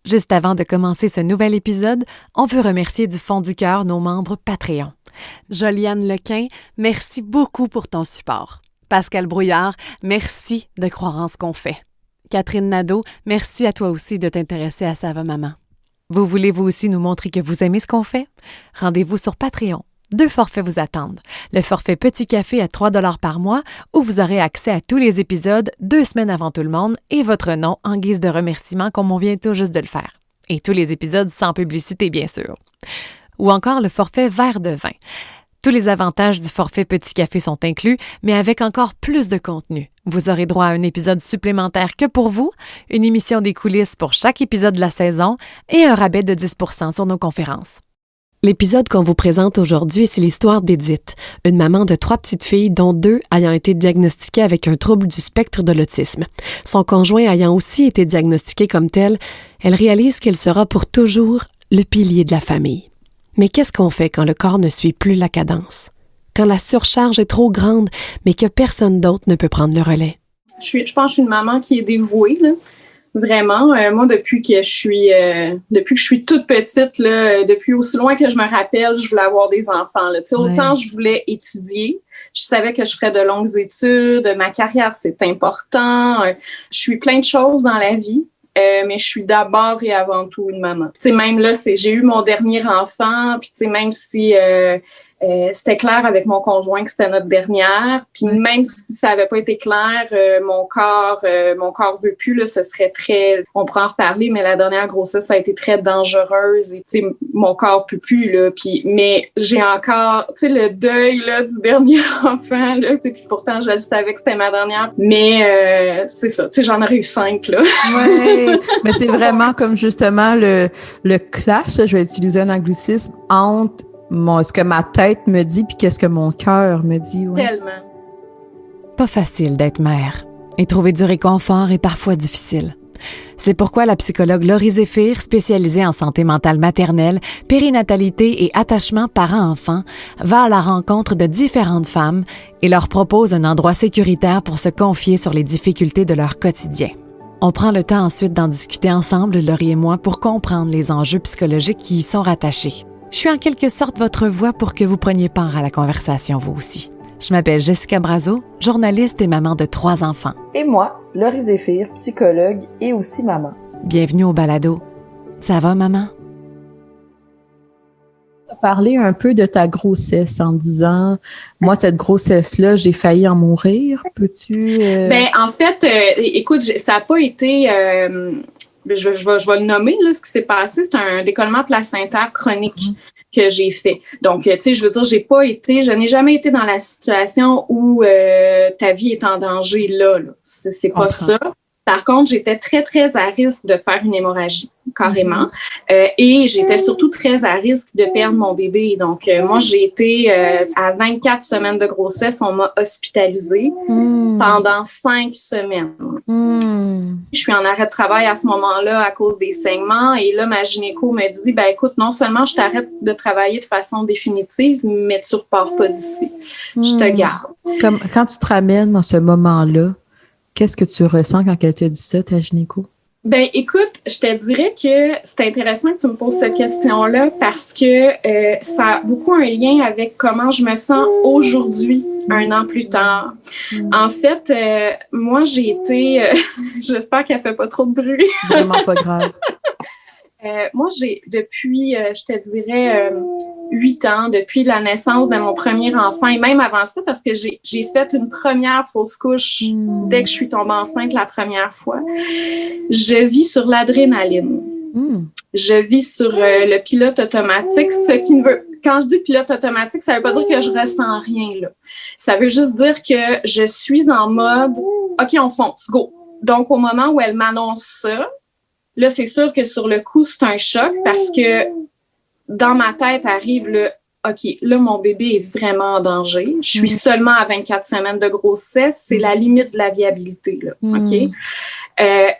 Juste avant de commencer ce nouvel épisode, on veut remercier du fond du cœur nos membres Patreon. Joliane Lequin, merci beaucoup pour ton support. Pascal Brouillard, merci de croire en ce qu'on fait. Catherine Nadeau, merci à toi aussi de t'intéresser à Ça va maman. Vous voulez vous aussi nous montrer que vous aimez ce qu'on fait? Rendez-vous sur Patreon. 2 forfaits vous attendent. Le forfait Petit Café à 3 $ par mois, où vous aurez accès à tous les épisodes 2 semaines avant tout le monde et votre nom en guise de remerciement comme on vient tout juste de le faire. Et tous les épisodes sans publicité, bien sûr. Ou encore le forfait Verre de vin. Tous les avantages du forfait Petit Café sont inclus, mais avec encore plus de contenu. Vous aurez droit à un épisode supplémentaire que pour vous, une émission des coulisses pour chaque épisode de la saison et un rabais de 10 % sur nos conférences. L'épisode qu'on vous présente aujourd'hui, c'est l'histoire d'Édith, une maman de 3 petites filles, dont 2 ayant été diagnostiquées avec un trouble du spectre de l'autisme. Son conjoint ayant aussi été diagnostiqué comme tel, elle réalise qu'elle sera pour toujours le pilier de la famille. Mais qu'est-ce qu'on fait quand le corps ne suit plus la cadence? Quand la surcharge est trop grande, mais que personne d'autre ne peut prendre le relais? Je pense que je suis une maman qui est dévouée, là. Vraiment. Moi, depuis que je suis toute petite, là, depuis aussi loin que je me rappelle, je voulais avoir des enfants. Là. Autant je voulais étudier, je savais que je ferais de longues études, ma carrière, c'est important. Je suis plein de choses dans la vie. Mais je suis d'abord et avant tout une maman. T'sais, même là, j'ai eu mon dernier enfant, puis même si c'était clair avec mon conjoint que c'était notre dernière, puis même si ça avait pas été clair, mon corps veut plus, là, ce serait très... On pourra en reparler, mais la dernière grossesse, ça a été très dangereuse, et mon corps peut plus, là, mais j'ai encore, le deuil, là, du dernier enfant, là, puis pourtant, je le savais que c'était ma dernière, mais c'est ça, j'en aurais eu 5, là. Ouais, mais c'est vraiment comme justement le clash, là, je vais utiliser un anglicisme, entre ce que ma tête me dit puis qu'est-ce que mon cœur me dit. Ouais. Tellement. Pas facile d'être mère et trouver du réconfort est parfois difficile. C'est pourquoi la psychologue Laurie Zéphir, spécialisée en santé mentale maternelle, périnatalité et attachement parent-enfant, va à la rencontre de différentes femmes et leur propose un endroit sécuritaire pour se confier sur les difficultés de leur quotidien. On prend le temps ensuite d'en discuter ensemble, Laurie et moi, pour comprendre les enjeux psychologiques qui y sont rattachés. Je suis en quelque sorte votre voix pour que vous preniez part à la conversation, vous aussi. Je m'appelle Jessica Brazo, journaliste et maman de 3 enfants. Et moi, Laurie Zéphir, psychologue et aussi maman. Bienvenue au balado. Ça va, maman? Parler un peu de ta grossesse en disant, moi, cette grossesse-là, j'ai failli en mourir. Peux-tu... En fait, écoute, ça n'a pas été... Je vais le nommer, là, ce qui s'est passé, c'est un décollement placentaire chronique que j'ai fait. Donc, je veux dire, je n'ai jamais été dans la situation où ta vie est en danger là. C'est pas ça. Par contre, j'étais très, très à risque de faire une hémorragie, carrément. Et j'étais surtout très à risque de perdre mon bébé. Donc, moi, j'ai été à 24 semaines de grossesse, on m'a hospitalisée pendant 5 semaines. Je suis en arrêt de travail à ce moment-là à cause des saignements. Et là, ma gynéco me dit, écoute, non seulement je t'arrête de travailler de façon définitive, mais tu repars pas d'ici. Je te garde. Comme quand tu te ramènes dans ce moment-là, qu'est-ce que tu ressens quand elle te dit ça, ta gynéco? Écoute, je te dirais que c'est intéressant que tu me poses cette question-là parce que ça a beaucoup un lien avec comment je me sens aujourd'hui, 1 an plus tard. En fait, moi, j'ai été... j'espère qu'elle fait pas trop de bruit. Vraiment pas grave. Moi, j'ai, depuis, je te dirais, 8 ans, depuis la naissance de mon premier enfant, et même avant ça, parce que j'ai fait une première fausse couche dès que je suis tombée enceinte la première fois. Je vis sur l'adrénaline. Je vis sur le pilote automatique, ce qui ne veut... Quand je dis pilote automatique, ça veut pas dire que je ressens rien, là. Ça veut juste dire que je suis en mode « OK, on fonce, go ». Donc, au moment où elle m'annonce ça, là, c'est sûr que sur le coup, c'est un choc parce que dans ma tête arrive le « OK, là, mon bébé est vraiment en danger. Je suis seulement à 24 semaines de grossesse. C'est la limite de la viabilité, là. OK?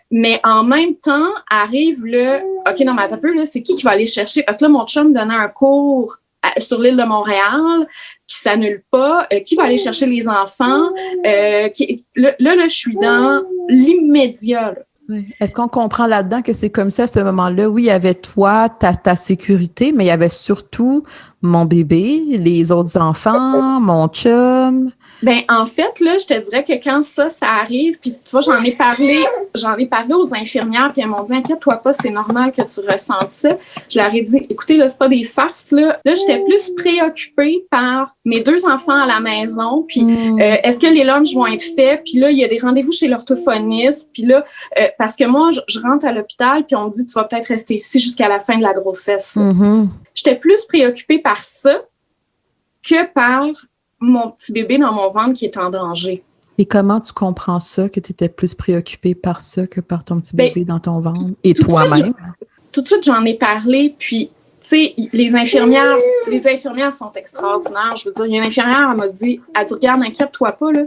Mais en même temps, arrive le « OK, non, mais attends un peu, là, c'est qui va aller chercher? » Parce que là, mon chum donnait un cours sur l'île de Montréal qui s'annule pas. Qui va aller chercher les enfants? Là, je suis dans l'immédiat, là. Oui. Est-ce qu'on comprend là-dedans que c'est comme ça à ce moment-là? Oui, il y avait toi, ta sécurité, mais il y avait surtout mon bébé, les autres enfants, mon chum. Ben, en fait, là, je te dirais que quand ça arrive, puis tu vois, j'en ai parlé aux infirmières, puis elles m'ont dit, inquiète-toi pas, c'est normal que tu ressentes ça. Je leur ai dit, écoutez, là, c'est pas des farces, là. Là, j'étais plus préoccupée par mes 2 enfants à la maison, puis est-ce que les lunchs vont être faits? Puis là, il y a des rendez-vous chez l'orthophoniste, puis là, parce que moi, je rentre à l'hôpital, puis on me dit, tu vas peut-être rester ici jusqu'à la fin de la grossesse. J'étais plus préoccupée par ça que par mon petit bébé dans mon ventre qui est en danger. Et comment tu comprends ça, que tu étais plus préoccupée par ça que par ton petit bébé dans ton ventre et toi-même? Tout de suite, j'en ai parlé, puis, tu sais, les infirmières sont extraordinaires. Je veux dire, il y a une infirmière, elle m'a dit, regarde, inquiète-toi pas, là.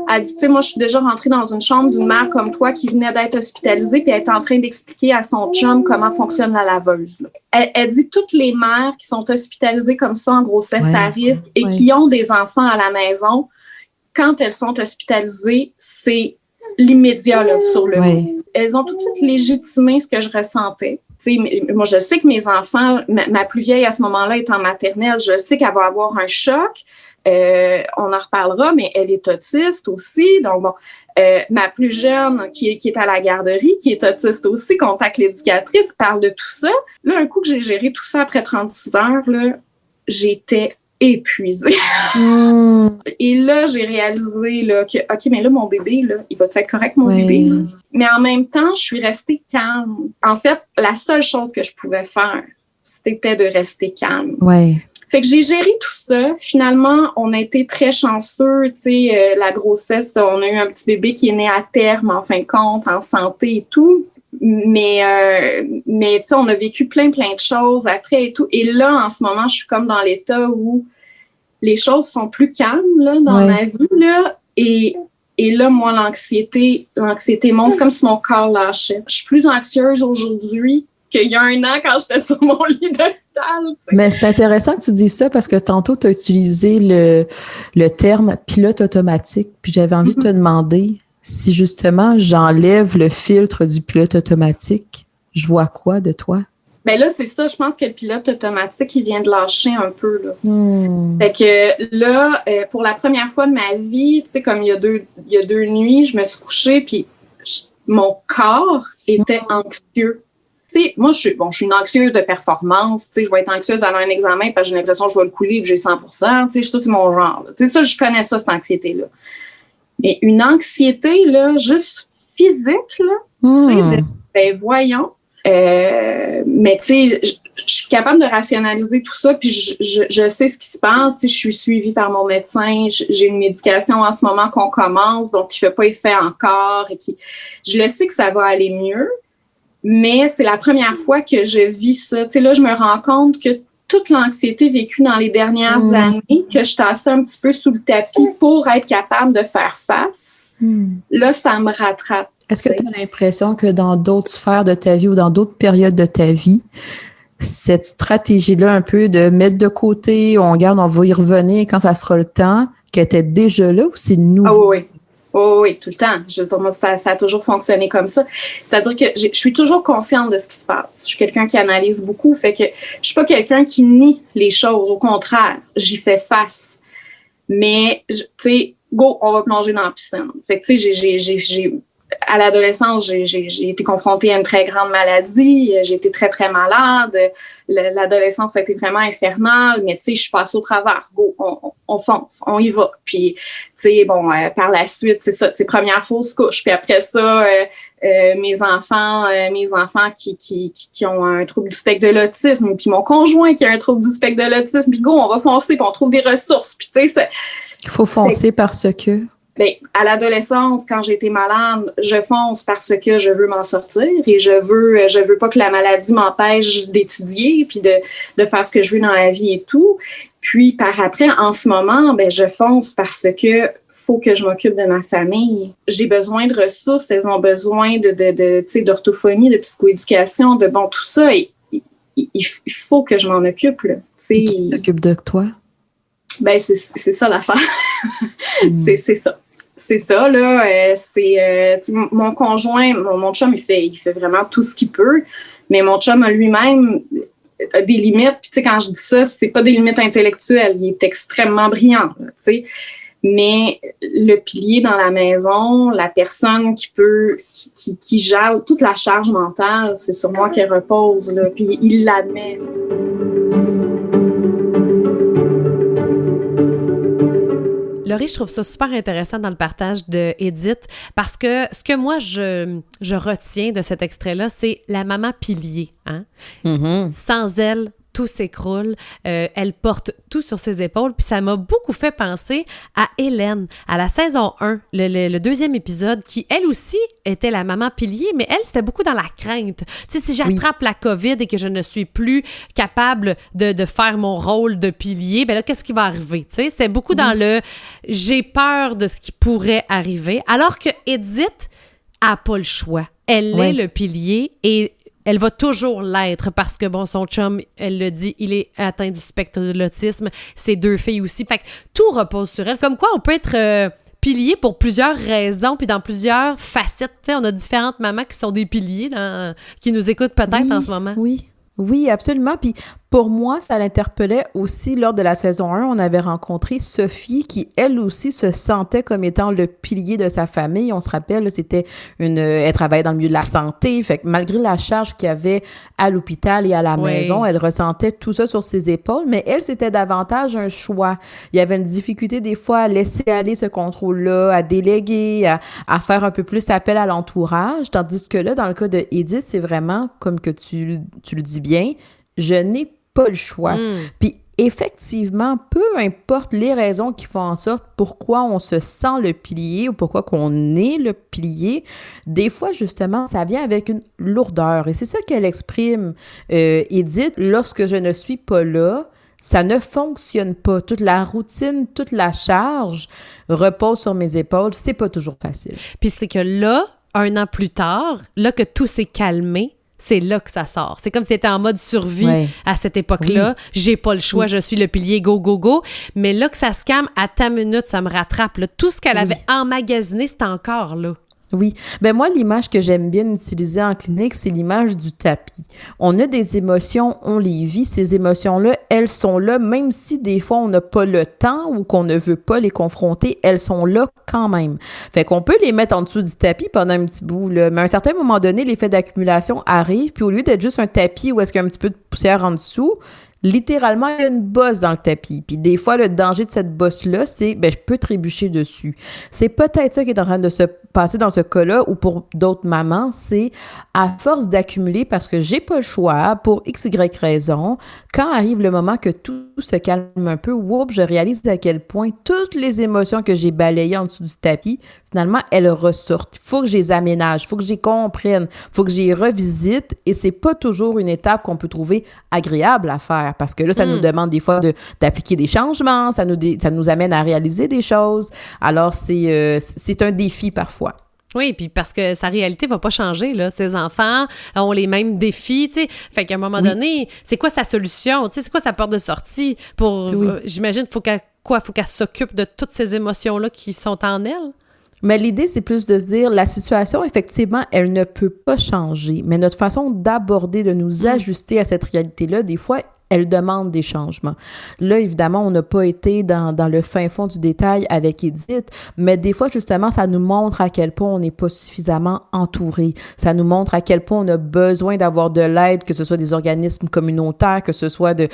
Elle dit, tu sais, moi, je suis déjà rentrée dans une chambre d'une mère comme toi qui venait d'être hospitalisée, puis elle est en train d'expliquer à son chum comment fonctionne la laveuse. Là. Elle dit, toutes les mères qui sont hospitalisées comme ça en grossesse à risque et qui ont des enfants à la maison, quand elles sont hospitalisées, c'est l'immédiat là, sur le coup. Elles ont tout de suite légitimé ce que je ressentais. T'sais, moi, je sais que mes enfants, ma plus vieille à ce moment-là est en maternelle, je sais qu'elle va avoir un choc. On en reparlera, mais elle est autiste aussi. Donc, bon, ma plus jeune, qui est à la garderie, qui est autiste aussi, contacte l'éducatrice, parle de tout ça. Là, un coup que j'ai géré tout ça après 36 heures, là, j'étais épuisée. Et là, j'ai réalisé là, que, OK, mais là, mon bébé, là, il va être correct, mon bébé? Là? Mais en même temps, je suis restée calme. En fait, la seule chose que je pouvais faire, c'était de rester calme. Fait que j'ai géré tout ça. Finalement, on a été très chanceux. Tu sais, la grossesse, on a eu un petit bébé qui est né à terme, en fin de compte, en santé et tout. Mais tu sais, on a vécu plein de choses après et tout. Et là, en ce moment, je suis comme dans l'état où les choses sont plus calmes là, dans ma vie. Là, et là, moi, l'anxiété monte comme si mon corps lâchait. Je suis plus anxieuse aujourd'hui qu'il y a 1 an quand j'étais sur mon lit d'hôpital. Mais c'est intéressant que tu dises ça parce que tantôt, tu as utilisé le terme pilote automatique. Puis j'avais envie de te demander si justement j'enlève le filtre du pilote automatique, je vois quoi de toi? Ben là, c'est ça. Je pense que le pilote automatique, il vient de lâcher un peu, là. Fait que là, pour la première fois de ma vie, tu sais, comme il y a deux nuits, je me suis couchée, puis mon corps était anxieux. Tu sais, moi, je suis une anxieuse de performance. Tu sais, je vais être anxieuse avant un examen parce que j'ai l'impression que je vais le couler et que j'ai 100%. Tu sais, ça, c'est mon genre. Tu sais, ça, je connais ça, cette anxiété-là. Mais une anxiété, là, juste physique, là, tu sais, ben voyons. Mais tu sais, je suis capable de rationaliser tout ça, puis je sais ce qui se passe. Tu sais, je suis suivie par mon médecin, j'ai une médication en ce moment qu'on commence, donc qui fait pas effet encore, et je le sais que ça va aller mieux, mais c'est la première fois que je vis ça. Tu sais, là, je me rends compte que toute l'anxiété vécue dans les dernières années, que je tassais un petit peu sous le tapis pour être capable de faire face, là, ça me rattrape. Est-ce que tu as l'impression que dans d'autres sphères de ta vie ou dans d'autres périodes de ta vie, cette stratégie-là un peu de mettre de côté, on va y revenir quand ça sera le temps, qu'elle était déjà là ou c'est nouveau? Ah oui. Oui, tout le temps. Je veux dire, moi, ça a toujours fonctionné comme ça. C'est-à-dire que je suis toujours consciente de ce qui se passe. Je suis quelqu'un qui analyse beaucoup, fait que je suis pas quelqu'un qui nie les choses. Au contraire, j'y fais face. Mais, tu sais, go, on va plonger dans la piscine. Fait que, tu sais, à l'adolescence, j'ai été confrontée à une très grande maladie. J'ai été très, très malade. L'adolescence a été vraiment infernale, mais tu sais, je suis passée au travers. Go, on fonce, on y va. Puis, tu sais, bon, par la suite, c'est ça, tu sais, première fausse couche. Puis après ça, mes enfants qui ont un trouble du spectre de l'autisme, puis mon conjoint qui a un trouble du spectre de l'autisme. Puis go, on va foncer, puis on trouve des ressources. Puis tu sais, il faut foncer parce que... Bien, à l'adolescence, quand j'étais malade, je fonce parce que je veux m'en sortir et je veux pas que la maladie m'empêche d'étudier puis de faire ce que je veux dans la vie et tout. Puis par après, en ce moment, ben je fonce parce que faut que je m'occupe de ma famille. J'ai besoin de ressources, elles ont besoin tu sais, d'orthophonie, de psychoéducation, de bon tout ça. Et il faut que je m'en occupe là. Et qui s'occupe de toi? Ben c'est ça l'affaire. C'est ça. c'est ça, là. Mon conjoint, mon chum, il fait vraiment tout ce qu'il peut, mais mon chum lui-même a des limites. Puis, tu sais, quand je dis ça, c'est pas des limites intellectuelles. Il est extrêmement brillant, tu sais. Mais le pilier dans la maison, la personne qui gère toute la charge mentale, c'est sur moi qu'elle repose, là. Puis, il l'admet. Laurie, je trouve ça super intéressant dans le partage de Édith parce que ce que moi, je retiens de cet extrait-là, c'est la maman pilier. Hein? Mm-hmm. Sans elle, tout s'écroule. Elle porte tout sur ses épaules. Puis ça m'a beaucoup fait penser à Hélène, à la saison 1, le deuxième épisode, qui, elle aussi, était la maman pilier, mais elle, c'était beaucoup dans la crainte. Tu sais, si j'attrape la COVID et que je ne suis plus capable de faire mon rôle de pilier, ben là, qu'est-ce qui va arriver? Tu sais, c'était beaucoup dans le « j'ai peur de ce qui pourrait arriver », alors que Édith n'a pas le choix. Elle est le pilier et elle va toujours l'être parce que, bon, son chum, elle le dit, il est atteint du spectre de l'autisme. Ses 2 filles aussi. Fait que tout repose sur elle. Comme quoi, on peut être pilier pour plusieurs raisons puis dans plusieurs facettes. Tu sais, on a différentes mamans qui sont des piliers, qui nous écoutent peut-être en ce moment. Oui, absolument. Puis pour moi, ça l'interpellait aussi lors de la saison 1. On avait rencontré Sophie qui, elle aussi, se sentait comme étant le pilier de sa famille. On se rappelle, c'était elle travaillait dans le milieu de la santé. Fait que malgré la charge qu'il y avait à l'hôpital et à la maison, elle ressentait tout ça sur ses épaules. Mais elle, c'était davantage un choix. Il y avait une difficulté des fois à laisser aller ce contrôle-là, à déléguer, à faire un peu plus appel à l'entourage. Tandis que là, dans le cas de Édith, c'est vraiment, comme que tu le dis bien, je n'ai pas le choix. Puis effectivement, peu importe les raisons qui font en sorte pourquoi on se sent le pilier ou pourquoi qu'on est le pilier, des fois, justement, ça vient avec une lourdeur. Et c'est ça qu'elle exprime, Édith, lorsque je ne suis pas là, ça ne fonctionne pas. Toute la routine, toute la charge repose sur mes épaules. C'est pas toujours facile. Puis c'est que là, 1 an plus tard, là que tout s'est calmé, c'est là que ça sort. C'est comme si c'était en mode survie à cette époque-là. J'ai pas le choix, je suis le pilier, go, go, go. Mais là que ça se calme, à ta minute, ça me rattrape. Là. Tout ce qu'elle avait emmagasiné, c'est encore là. Oui. Ben moi, l'image que j'aime bien utiliser en clinique, c'est l'image du tapis. On a des émotions, on les vit. Ces émotions-là, elles sont là, même si des fois, on n'a pas le temps ou qu'on ne veut pas les confronter, elles sont là quand même. Fait qu'on peut les mettre en dessous du tapis pendant un petit bout, là. Mais à un certain moment donné, l'effet d'accumulation arrive, puis au lieu d'être juste un tapis où est-ce qu'il y a un petit peu de poussière en dessous, littéralement, il y a une bosse dans le tapis. Puis des fois, le danger de cette bosse-là, c'est, je peux trébucher dessus. C'est peut-être ça qui est en train de se passer dans ce cas-là, ou pour d'autres mamans, c'est à force d'accumuler, parce que j'ai pas le choix, pour X, Y raison, quand arrive le moment que tout se calme un peu, je réalise à quel point toutes les émotions que j'ai balayées en dessous du tapis, finalement, elles ressortent. Il faut que je les aménage, il faut que je les comprenne, il faut que je les revisite, et c'est pas toujours une étape qu'on peut trouver agréable à faire, parce que là, ça nous demande des fois d'appliquer des changements, ça nous amène à réaliser des choses. Alors, c'est un défi parfois. Oui, puis parce que sa réalité va pas changer, là. Ses enfants ont les mêmes défis, tu sais. Fait qu'à un moment donné, c'est quoi sa solution? Tu sais, c'est quoi sa porte de sortie pour... j'imagine, faut qu'elle s'occupe de toutes ces émotions-là qui sont en elle? Mais l'idée, c'est plus de se dire, la situation, effectivement, elle ne peut pas changer. Mais notre façon d'aborder, de nous ajuster à cette réalité-là, des fois, elle demande des changements. Là, évidemment, on n'a pas été dans le fin fond du détail avec Édith, mais des fois, justement, ça nous montre à quel point on n'est pas suffisamment entouré. Ça nous montre à quel point on a besoin d'avoir de l'aide, que ce soit des organismes communautaires, que ce soit de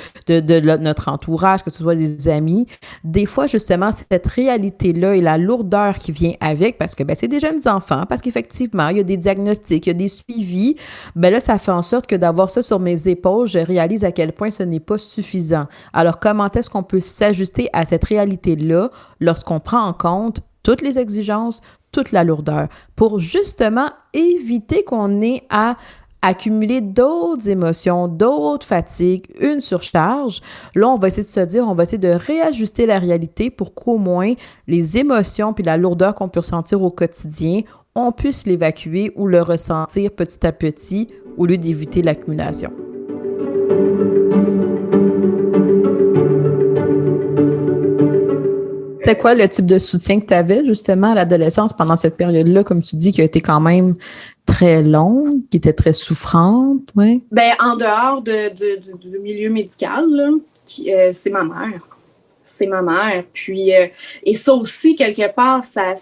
notre entourage, que ce soit des amis. Des fois, justement, cette réalité-là et la lourdeur qui vient avec, parce que c'est des jeunes enfants, parce qu'effectivement, il y a des diagnostics, il y a des suivis, là, ça fait en sorte que d'avoir ça sur mes épaules, je réalise à quel point ce n'est pas suffisant. Alors, comment est-ce qu'on peut s'ajuster à cette réalité-là lorsqu'on prend en compte toutes les exigences, toute la lourdeur, pour justement éviter qu'on ait à accumuler d'autres émotions, d'autres fatigues, une surcharge. Là, on va essayer de se dire, on va essayer de réajuster la réalité pour qu'au moins les émotions puis la lourdeur qu'on peut ressentir au quotidien, on puisse l'évacuer ou le ressentir petit à petit au lieu d'éviter l'accumulation. C'est C'était quoi le type de soutien que tu avais justement à l'adolescence pendant cette période-là, comme tu dis, qui a été quand même très longue, qui était très souffrante, oui? Ben, en dehors du milieu médical, là, c'est ma mère. C'est ma mère. Puis, et ça aussi, quelque part, ça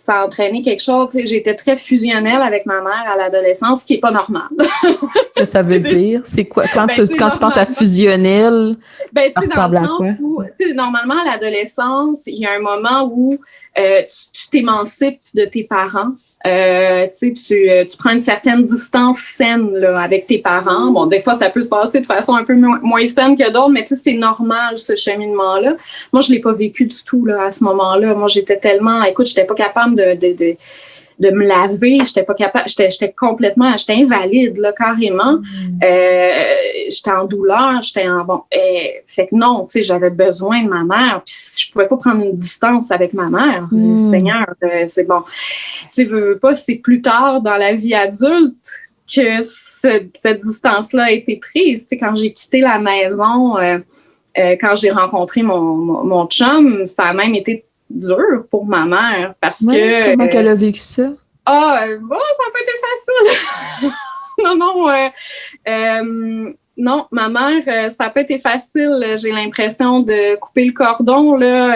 a entraîné quelque chose. Tu sais, j'étais très fusionnelle avec ma mère à l'adolescence, ce qui n'est pas normal. Qu'est-ce que ça veut dire? C'est quoi? Quand tu penses à fusionnel, ça ressemble à quoi? Normalement, à l'adolescence, il y a un moment où tu t'émancipes de tes parents. Tu prends une certaine distance saine là, avec tes parents. Bon, des fois, ça peut se passer de façon un peu moins saine que d'autres, mais c'est normal, ce cheminement-là. Moi, je l'ai pas vécu du tout là, à ce moment-là. Moi, j'étais pas capable de me laver, j'étais pas capable, j'étais invalide, là, carrément. J'étais en douleur, fait que non, tu sais, j'avais besoin de ma mère, puis je pouvais pas prendre une distance avec ma mère. Seigneur, c'est bon. Tu veux pas, c'est plus tard dans la vie adulte que cette distance-là a été prise. Tu sais, quand j'ai quitté la maison, quand j'ai rencontré mon chum, ça a même été dur pour ma mère parce que... Comment qu'elle a vécu ça? Ça n'a pas été facile. Non, ma mère, ça n'a pas été facile. J'ai l'impression de couper le cordon, là.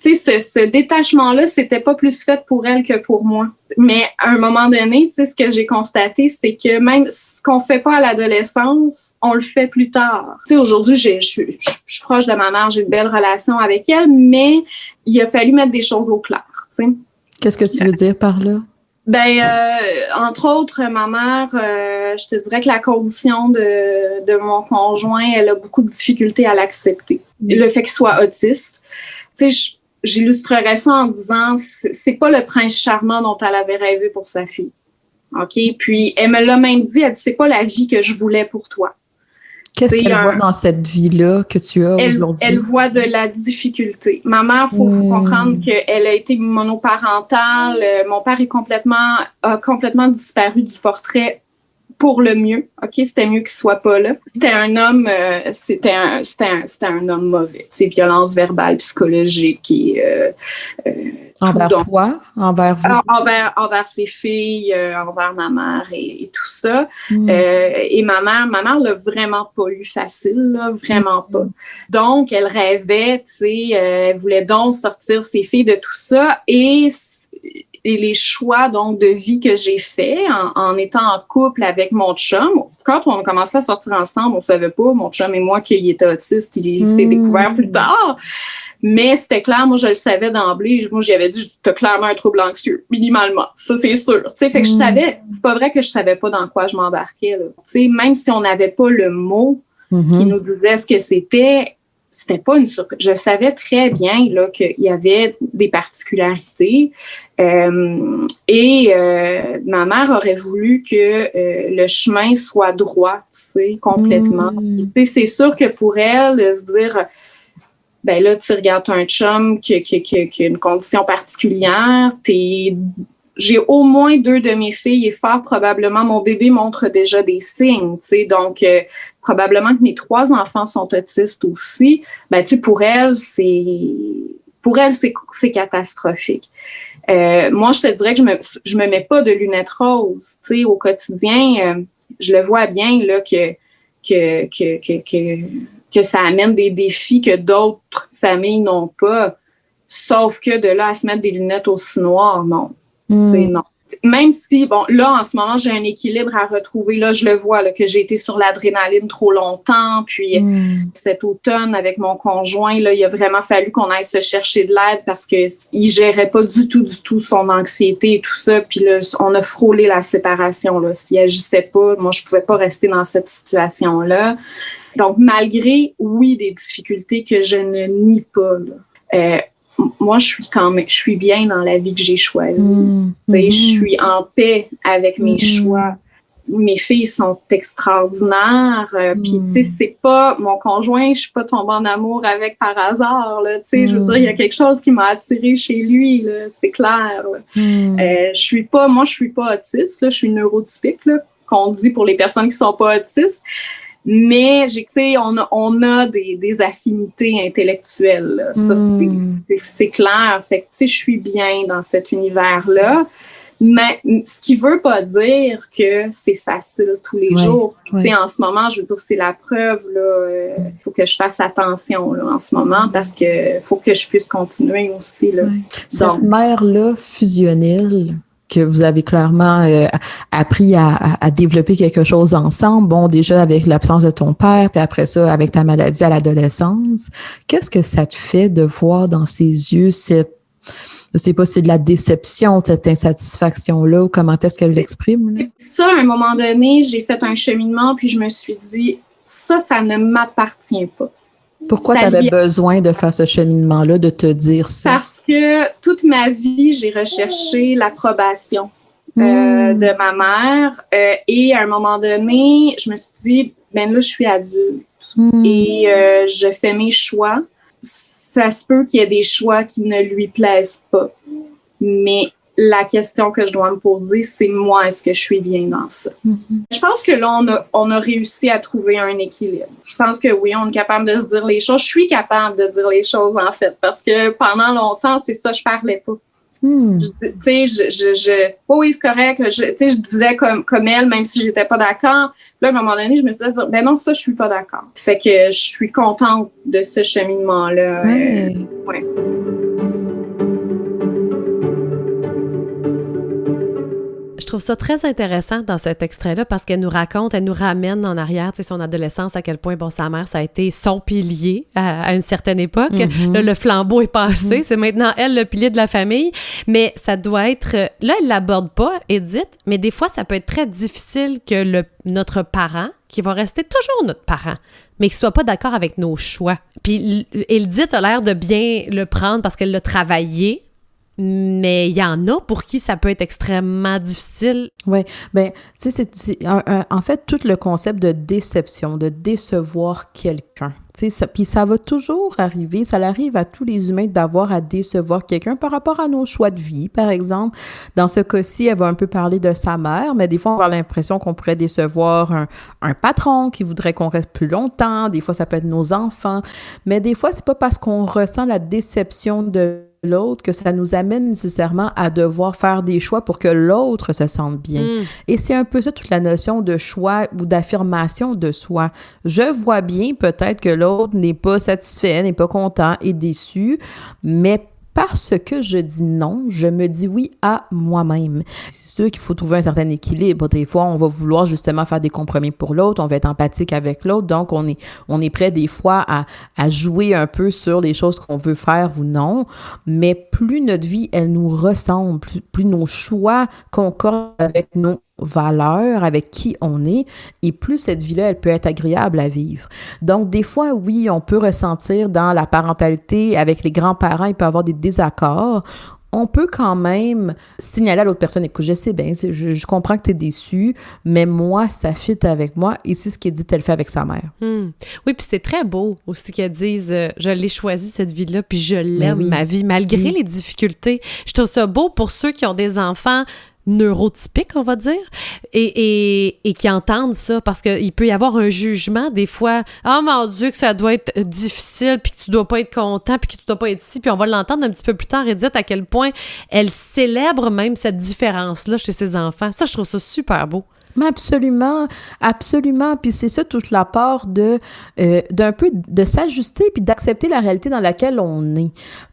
Tu sais, ce détachement-là, c'était pas plus fait pour elle que pour moi. Mais à un moment donné, tu sais, ce que j'ai constaté, c'est que même ce qu'on fait pas à l'adolescence, on le fait plus tard. Tu sais, aujourd'hui, je suis proche de ma mère, j'ai une belle relation avec elle, mais il a fallu mettre des choses au clair, tu sais. Qu'est-ce que tu veux dire par là? Ben, entre autres, ma mère, je te dirais que la condition de mon conjoint, elle a beaucoup de difficultés à l'accepter. Le fait qu'il soit autiste. Tu sais, j'illustrerais ça en disant, c'est pas le prince charmant dont elle avait rêvé pour sa fille. OK? Puis, elle me l'a même dit, elle dit, c'est pas la vie que je voulais pour toi. Qu'est-ce qu'elle voit dans cette vie-là que tu as aujourd'hui? Elle voit de la difficulté. Ma mère, faut comprendre qu'elle a été monoparentale. Mon père a complètement disparu du portrait pour le mieux. OK? C'était mieux qu'il soit pas là. C'était un homme, c'était un homme mauvais. C'est violence verbale, psychologique et envers toi? Envers vous? Envers ses filles, envers ma mère et tout ça. Et ma mère l'a vraiment pas eu facile, là, vraiment pas. Donc, elle rêvait, tu sais, elle voulait donc sortir ses filles de tout ça et les choix donc de vie que j'ai fait en étant en couple avec mon chum. Quand on a commencé à sortir ensemble, on savait pas, mon chum et moi, qu'il était autiste. Il s'est découvert plus tard. Mais c'était clair, moi, je le savais d'emblée. Moi, j'y avais dit, t'as clairement un trouble anxieux, minimalement. Ça, c'est sûr. Tu sais, fait que je savais. C'est pas vrai que je savais pas dans quoi je m'embarquais, là. Tu sais, même si on n'avait pas le mot qui nous disait ce que c'était pas une surprise. Je savais très bien là qu'il y avait des particularités et ma mère aurait voulu que le chemin soit droit, tu sais, complètement. Tu sais, c'est sûr que pour elle, de se dire ben là, tu regardes un chum qui a une condition particulière, j'ai au moins 2 de mes filles et fort probablement mon bébé montre déjà des signes, tu sais, donc probablement que mes 3 enfants sont autistes aussi. Ben tu sais, pour elle c'est catastrophique. Moi, je te dirais que je me mets pas de lunettes roses, tu sais, au quotidien. Je le vois bien là que ça amène des défis que d'autres familles n'ont pas. Sauf que de là à se mettre des lunettes aussi noires, non. Non. Même si, bon, là, en ce moment, j'ai un équilibre à retrouver. Là, je le vois, là, que j'ai été sur l'adrénaline trop longtemps. Puis, cet automne, avec mon conjoint, là, il a vraiment fallu qu'on aille se chercher de l'aide parce qu'il gérait pas du tout son anxiété et tout ça. Puis là, on a frôlé la séparation, là. S'il agissait pas, moi, je pouvais pas rester dans cette situation-là. Donc, malgré, oui, des difficultés que je ne nie pas, là, moi, je suis bien dans la vie que j'ai choisie. Je suis en paix avec mes choix. Mes filles sont extraordinaires. Puis, tu sais, c'est pas mon conjoint, je suis pas tombée en amour avec par hasard. Là, tu sais, je veux dire, il y a quelque chose qui m'a attirée chez lui. Là, c'est clair. Je suis pas autiste. Là, je suis neurotypique. Là, ce qu'on dit pour les personnes qui sont pas autistes. Mais tu sais, on a des affinités intellectuelles, là. Ça, c'est clair. Fait que, tu sais, je suis bien dans cet univers-là. Mais ce qui veut pas dire que c'est facile tous les jours. Puis, tu sais, en ce moment, je veux dire, c'est la preuve, là. Faut que je fasse attention, là, en ce moment, parce que faut que je puisse continuer aussi, là. Cette mère-là fusionnelle, que vous avez clairement appris à développer quelque chose ensemble. Bon, déjà avec l'absence de ton père, puis après ça, avec ta maladie à l'adolescence. Qu'est-ce que ça te fait de voir dans ses yeux cette, je sais pas si c'est de la déception, cette insatisfaction-là, ou comment est-ce qu'elle l'exprime? Là? Ça, à un moment donné, j'ai fait un cheminement, puis je me suis dit, ça ne m'appartient pas. Pourquoi tu avais besoin de faire ce cheminement-là, de te dire ça? Parce que toute ma vie, j'ai recherché l'approbation de ma mère. Et à un moment donné, je me suis dit, ben là, je suis adulte et je fais mes choix. Ça se peut qu'il y ait des choix qui ne lui plaisent pas. Mais la question que je dois me poser, c'est moi, est-ce que je suis bien dans ça? Je pense que là, on a réussi à trouver un équilibre. Je pense que oui, on est capable de se dire les choses. Je suis capable de dire les choses, en fait, parce que pendant longtemps, c'est ça, je parlais pas. Tu sais, oui, c'est correct. Je disais comme elle, même si j'étais pas d'accord. Là, à un moment donné, je me suis dit, ben non, ça, je suis pas d'accord. Fait que je suis contente de ce cheminement-là. Ouais. Je trouve ça très intéressant dans cet extrait-là parce qu'elle nous raconte, elle nous ramène en arrière, tu sais, son adolescence, à quel point, bon, sa mère, ça a été son pilier à une certaine époque. Là, le flambeau est passé, c'est maintenant elle le pilier de la famille, mais ça doit être... Là, elle l'aborde pas, Édith, mais des fois, ça peut être très difficile que notre parent, qui va rester toujours notre parent, mais qui soit pas d'accord avec nos choix. Puis Édith a l'air de bien le prendre parce qu'elle l'a travaillé, mais il y en a pour qui ça peut être extrêmement difficile. Oui, bien, tu sais, c'est en fait tout le concept de déception, de décevoir quelqu'un. Tu sais, puis ça va toujours arriver, ça arrive à tous les humains d'avoir à décevoir quelqu'un par rapport à nos choix de vie, par exemple. Dans ce cas-ci, elle va un peu parler de sa mère, mais des fois, on va avoir l'impression qu'on pourrait décevoir un patron qui voudrait qu'on reste plus longtemps. Des fois, ça peut être nos enfants. Mais des fois, c'est pas parce qu'on ressent la déception de l'autre que ça nous amène nécessairement à devoir faire des choix pour que l'autre se sente bien. Et c'est un peu ça toute la notion de choix ou d'affirmation de soi. Je vois bien peut-être que l'autre n'est pas satisfait, n'est pas content, est déçu, mais parce que je dis non, je me dis oui à moi-même. C'est sûr qu'il faut trouver un certain équilibre. Des fois, on va vouloir justement faire des compromis pour l'autre, on va être empathique avec l'autre, donc on est prêt des fois à jouer un peu sur les choses qu'on veut faire ou non, mais plus notre vie, elle nous ressemble, plus nos choix concordent avec nos valeurs, avec qui on est, et plus cette vie-là, elle peut être agréable à vivre. Donc, des fois, oui, on peut ressentir dans la parentalité, avec les grands-parents, il peut y avoir des désaccords. On peut quand même signaler à l'autre personne, écoute, je sais bien, je comprends que tu es déçu, mais moi, ça fit avec moi, et c'est ce qu'Édith, elle fait avec sa mère. Oui, puis c'est très beau aussi qu'elle dise, je l'ai choisi cette vie-là, puis je l'aime, ma vie, malgré les difficultés. Je trouve ça beau pour ceux qui ont des enfants neurotypiques, on va dire, et qui entendent ça, parce qu'il peut y avoir un jugement des fois, « Oh mon Dieu, que ça doit être difficile, puis que tu dois pas être content, puis que tu dois pas être ici », puis on va l'entendre un petit peu plus tard, Édith, à quel point elle célèbre même cette différence-là chez ses enfants. Ça, je trouve ça super beau. Mais absolument, absolument. Puis c'est ça toute la part d'un peu de s'ajuster puis d'accepter la réalité dans laquelle on est.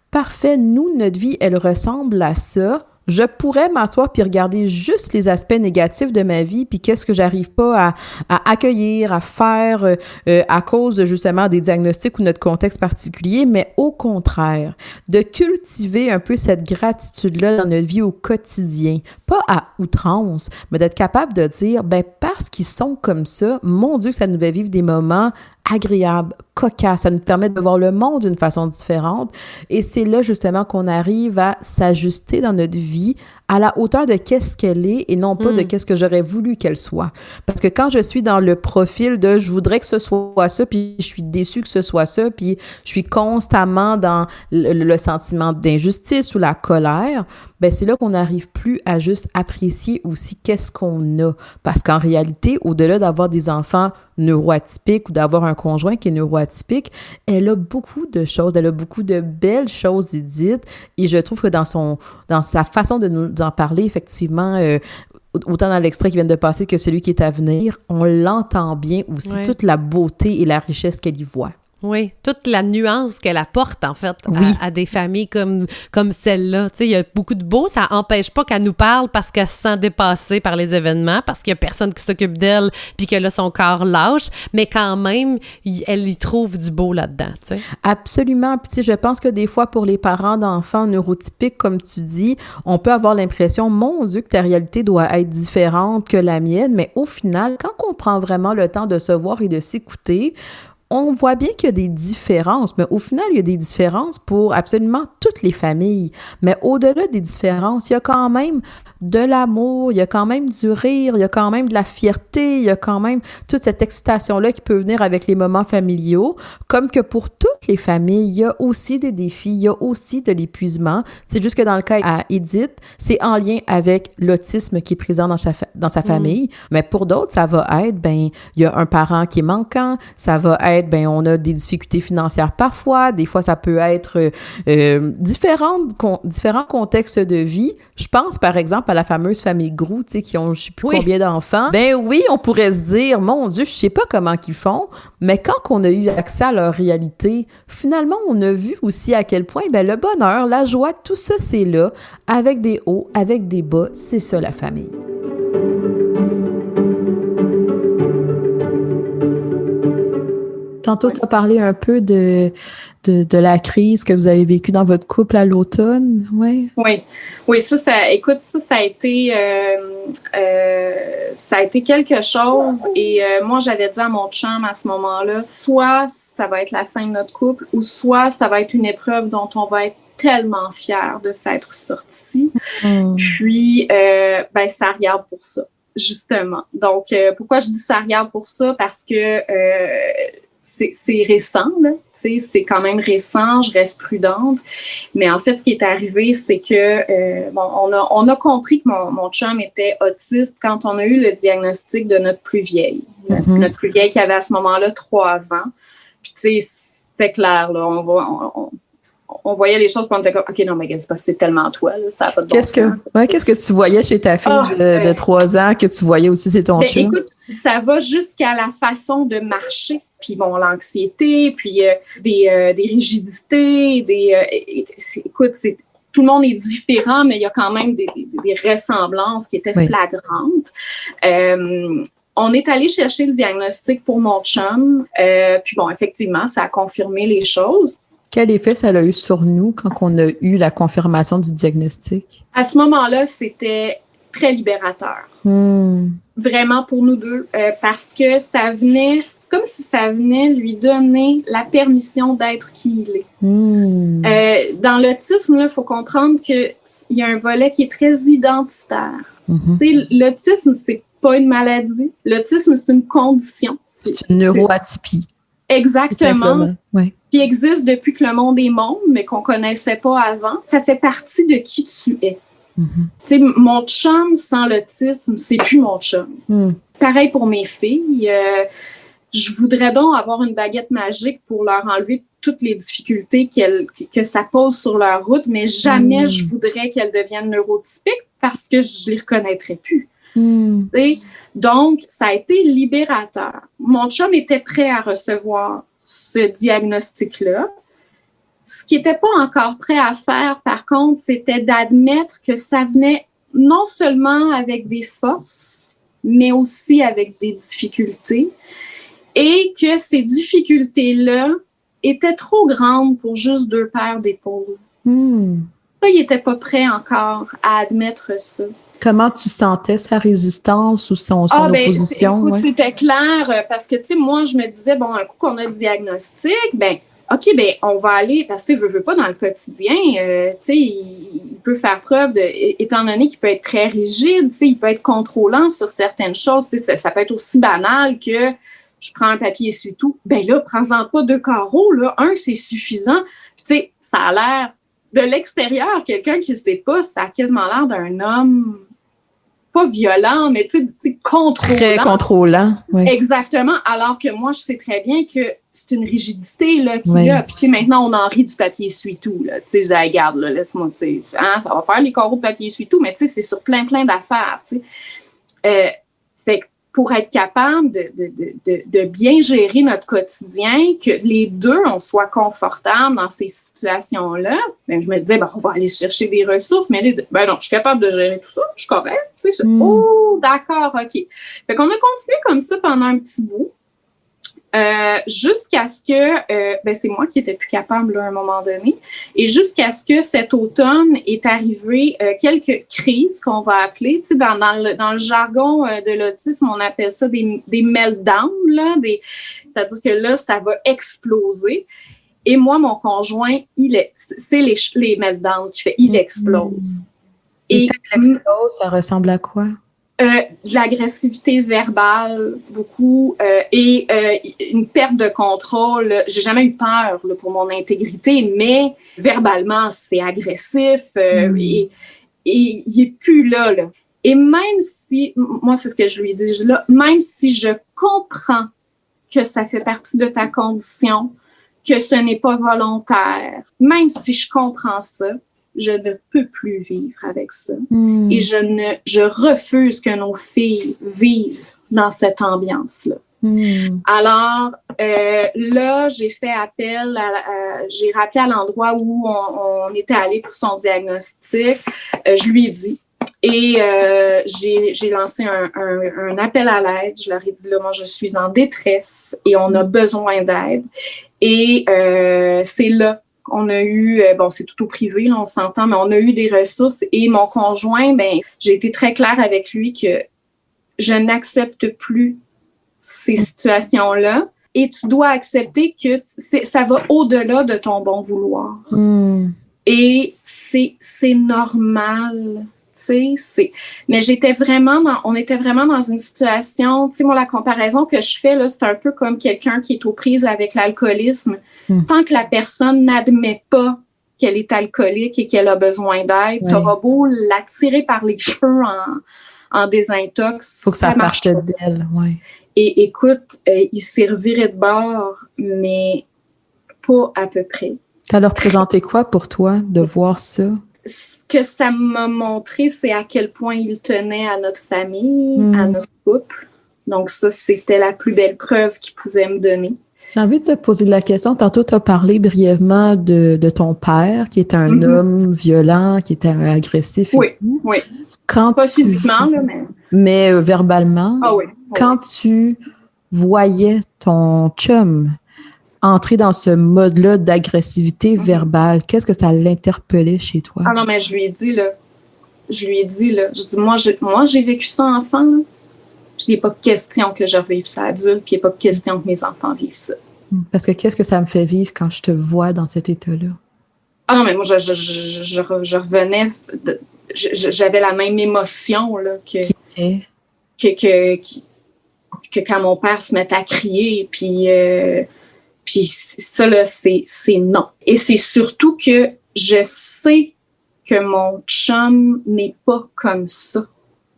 Parfait, nous, notre vie, elle ressemble à ça. Je pourrais m'asseoir puis regarder juste les aspects négatifs de ma vie puis qu'est-ce que j'arrive pas à accueillir, à faire à cause de justement des diagnostics ou notre contexte particulier, mais au contraire, de cultiver un peu cette gratitude-là dans notre vie au quotidien, pas à outrance, mais d'être capable de dire, ben parce qu'ils sont comme ça, mon Dieu que ça nous fait vivre des moments agréable, cocasse, ça nous permet de voir le monde d'une façon différente et c'est là justement qu'on arrive à s'ajuster dans notre vie à la hauteur de qu'est-ce qu'elle est et non pas de qu'est-ce que j'aurais voulu qu'elle soit. Parce que quand je suis dans le profil de je voudrais que ce soit ça, puis je suis déçue que ce soit ça, puis je suis constamment dans le sentiment d'injustice ou la colère, ben c'est là qu'on n'arrive plus à juste apprécier aussi qu'est-ce qu'on a. Parce qu'en réalité, au-delà d'avoir des enfants neuroatypiques ou d'avoir un conjoint qui est neuroatypique, elle a beaucoup de choses, elle a beaucoup de belles choses dites et je trouve que dans sa façon de nous en parler, effectivement, autant dans l'extrait qui vient de passer que celui qui est à venir, on l'entend bien aussi, toute la beauté et la richesse qu'elle y voit. Oui, toute la nuance qu'elle apporte, en fait, à des familles comme celle-là. Tu sais, il y a beaucoup de beau, ça n'empêche pas qu'elle nous parle parce qu'elle se sent dépassée par les événements, parce qu'il n'y a personne qui s'occupe d'elle, puis que là, son corps lâche, mais quand même, elle y trouve du beau là-dedans, tu sais. Absolument. Puis, tu sais, je pense que des fois, pour les parents d'enfants neurotypiques, comme tu dis, on peut avoir l'impression, mon Dieu, que ta réalité doit être différente que la mienne, mais au final, quand on prend vraiment le temps de se voir et de s'écouter, on voit bien qu'il y a des différences, mais au final, il y a des différences pour absolument toutes les familles. Mais au-delà des différences, il y a quand même de l'amour, il y a quand même du rire, il y a quand même de la fierté, il y a quand même toute cette excitation-là qui peut venir avec les moments familiaux. Comme que pour toutes les familles, il y a aussi des défis, il y a aussi de l'épuisement. C'est juste que dans le cas à Edith, c'est en lien avec l'autisme qui est présent dans sa famille. Mais pour d'autres, ça va être, ben, il y a un parent qui est manquant, ça va être, ben, on a des difficultés financières parfois, des fois ça peut être différents contextes de vie. Je pense par exemple à la fameuse famille Grou, tu sais, qui ont je sais plus combien d'enfants. Ben oui, on pourrait se dire, mon Dieu, je sais pas comment qu'ils font, mais quand on a eu accès à leur réalité, finalement, on a vu aussi à quel point, ben, le bonheur, la joie, tout ça, c'est là, avec des hauts, avec des bas, c'est ça la famille. Tantôt, tu as parlé un peu de la crise que vous avez vécue dans votre couple à l'automne, oui? Oui, ça a été quelque chose et moi, j'avais dit à mon chum à ce moment-là, soit ça va être la fin de notre couple ou soit ça va être une épreuve dont on va être tellement fiers de s'être sortis. Puis, ben, ça regarde pour ça, justement. Donc, pourquoi je dis ça regarde pour ça? Parce que c'est récent, là. C'est quand même récent, je reste prudente. Mais en fait, ce qui est arrivé, c'est que on a compris que mon chum était autiste quand on a eu le diagnostic de notre plus vieille. Notre plus vieille qui avait à ce moment-là 3 ans. Puis tu sais, c'était clair, là. On voyait les choses, puis on était comme, OK, non, mais c'est tellement toi, là, ça n'a pas de bon sens. Qu'est-ce que tu voyais chez ta fille de 3 ans que tu voyais aussi chez ton chum? Écoute, ça va jusqu'à la façon de marcher, puis bon, l'anxiété, puis des rigidités, écoute, tout le monde est différent, mais il y a quand même des ressemblances qui étaient flagrantes. On est allé chercher le diagnostic pour mon chum, puis bon, effectivement, ça a confirmé les choses. Quel effet ça a eu sur nous quand on a eu la confirmation du diagnostic? À ce moment-là, c'était très libérateur. Vraiment pour nous deux, parce que c'est comme si ça venait lui donner la permission d'être qui il est. Dans l'autisme, il faut comprendre qu'il y a un volet qui est très identitaire. L'autisme, c'est pas une maladie. L'autisme, c'est une condition. C'est une neuroatypie. Exactement. Qui existe depuis que le monde est monde, mais qu'on connaissait pas avant. Ça fait partie de qui tu es. Tu sais, mon chum sans l'autisme, c'est plus mon chum. Pareil pour mes filles. Je voudrais donc avoir une baguette magique pour leur enlever toutes les difficultés que ça pose sur leur route, mais jamais je voudrais qu'elles deviennent neurotypiques parce que je les reconnaîtrais plus. Donc, ça a été libérateur. Mon chum était prêt à recevoir ce diagnostic-là. Ce qu'il n'était pas encore prêt à faire, par contre, c'était d'admettre que ça venait non seulement avec des forces, mais aussi avec des difficultés, et que ces difficultés-là étaient trop grandes pour juste 2 paires d'épaules. Ça, il n'était pas prêt encore à admettre ça. Comment tu sentais sa résistance ou son opposition? Écoute, c'était clair parce que, tu sais, moi, je me disais, bon, un coup qu'on a le diagnostic, ben, OK, ben on va aller, parce que tu veux pas dans le quotidien, tu sais, il peut faire preuve de, étant donné qu'il peut être très rigide, tu sais, il peut être contrôlant sur certaines choses, tu sais, ça peut être aussi banal que je prends un papier essuie-tout. Ben là, prends-en pas 2 carreaux, là. Un, c'est suffisant. Tu sais, ça a l'air, de l'extérieur, quelqu'un qui sait pas, ça a quasiment l'air d'un homme pas violent, mais tu sais, contrôlant. Très contrôlant, oui. Exactement, alors que moi, je sais très bien que c'est une rigidité là, qu'il y a. Puis tu sais, maintenant, on en rit du papier essuie-tout. Tu sais, je dis, regarde, là, laisse-moi, tu sais, hein, ça va faire les carreaux de papier essuie-tout, mais tu sais, c'est sur plein d'affaires, tu sais. Fait que pour être capable de bien gérer notre quotidien, que les deux, on soit confortables dans ces situations-là, ben, je me disais, ben, on va aller chercher des ressources, mais elle dit, ben non, je suis capable de gérer tout ça, je suis correcte. Tu sais, oh, d'accord, OK. Fait qu'on a continué comme ça pendant un petit bout. Jusqu'à ce que, ben c'est moi qui étais plus capable là, à un moment donné, et jusqu'à ce que cet automne est arrivé quelques crises qu'on va appeler, tu sais, dans le jargon de l'autisme, on appelle ça des meltdowns, là, c'est-à-dire que là, ça va exploser. Et moi, mon conjoint, c'est les meltdowns qui fait, il explose. Et quand il explose, ça ressemble à quoi? De l'agressivité verbale, beaucoup, et une perte de contrôle. J'ai jamais eu peur là, pour mon intégrité, mais verbalement, c'est agressif et il est plus là. Et même si, moi, c'est ce que je lui dis, même si je comprends que ça fait partie de ta condition, que ce n'est pas volontaire, même si je comprends ça, je ne peux plus vivre avec ça. Et je refuse que nos filles vivent dans cette ambiance-là. Alors, là, j'ai fait appel, j'ai rappelé à l'endroit où on était allé pour son diagnostic. Je lui ai dit. Et j'ai lancé un appel à l'aide. Je leur ai dit, là, moi, je suis en détresse et on a besoin d'aide. Et c'est là on a eu, bon, c'est tout au privé, là, on s'entend, mais on a eu des ressources et mon conjoint, ben, j'ai été très claire avec lui que je n'accepte plus ces situations-là et tu dois accepter que ça va au-delà de ton bon vouloir. Et c'est normal. Mais on était vraiment dans une situation, tu sais, moi, la comparaison que je fais, là, c'est un peu comme quelqu'un qui est aux prises avec l'alcoolisme. Tant que la personne n'admet pas qu'elle est alcoolique et qu'elle a besoin d'aide, t'auras beau la tirer par les cheveux en désintox. Faut que ça parte d'elle, ouais. Et écoute, il s'est reviré de bord, mais pas à peu près. Ça leur représentait quoi pour toi de voir ça? Ce que ça m'a montré, c'est à quel point il tenait à notre famille, à notre couple. Donc ça, c'était la plus belle preuve qu'il pouvait me donner. J'ai envie de te poser la question. Tantôt, tu as parlé brièvement de ton père, qui était un homme violent, qui était agressif. Oui. Pas physiquement, là, mais verbalement. Ah oui. Quand tu voyais ton chum entrer dans ce mode-là d'agressivité verbale, qu'est-ce que ça l'interpellait chez toi? Ah non, mais je lui ai dit, j'ai dit, moi, j'ai vécu ça enfant, là. Il n'est pas question que je revive ça adulte, puis il n'est pas question que mes enfants vivent ça. Parce que qu'est-ce que ça me fait vivre quand je te vois dans cet état-là? Ah non, mais moi, je revenais, j'avais la même émotion là, que quand mon père se mettait à crier, puis ça, là, c'est non. Et c'est surtout que je sais que mon chum n'est pas comme ça.